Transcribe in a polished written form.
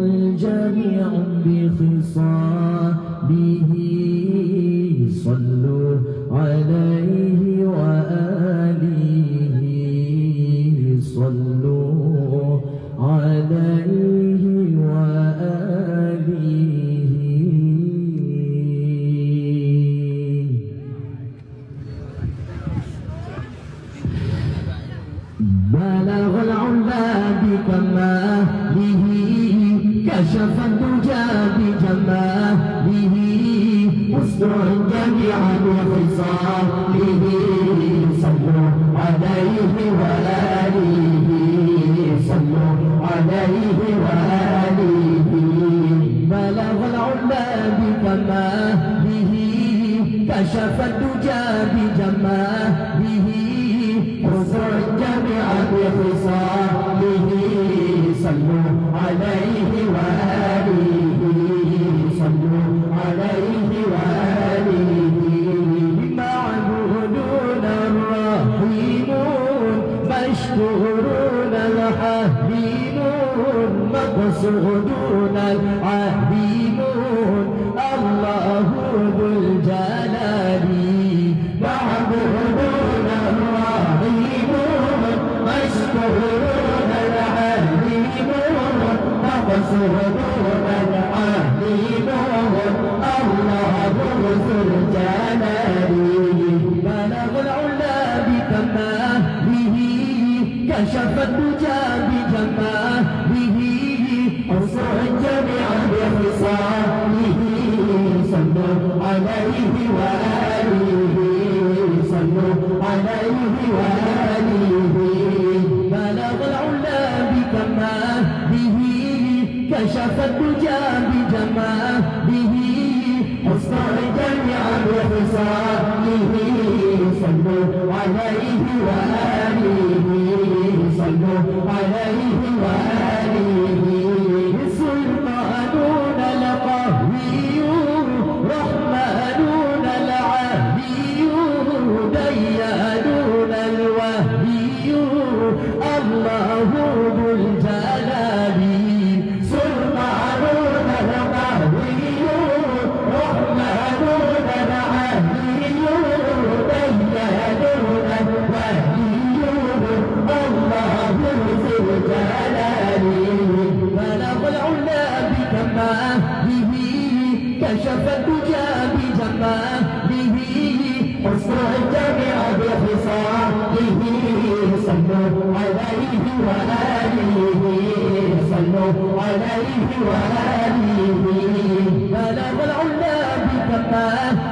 الجميع بخصاله صلوا عليه وآله صلوا عليه وآله بلغ العلا بكماله كشف الدجى بجماله أسرع الجميع بخصاله صلوا عليه وآله صلوا عليه وآله بلغ العلا بكماله كشف الدجى بجماله أسرع الجميع بخصاله صلوا عليه وآله صلوا عليه وآله معبودون الرحيمون مشكورون الحليمون مقصودون العليمون الله ذو الجلال معبودون الرحيمون مشكورون العليمون مقصودون العليمون الله ذو الجلال بلغ العلا بكماله كشف الدجى بجماله أسرع الجميع بخصاله صلوا عليه وآله صلوا عليه وآله بلغ العلا بكماله كشف الدجى بجماله أسرع الجميع بخصاله صلوا عليه وآله صلوا عليه وآله سلطانون القهويون رحمانون العاليون ديانون الوهيون الله ذو الجلال سلطانون القهويون رحمانون العاليون ديانون الوهيون الله ذو الجلال بلغ العلا بكماله كشف الدجى بجماله أسرع الجميع بخصاله صلوا عليه وآله صلوا عليه وآله بلغ العلا بكماله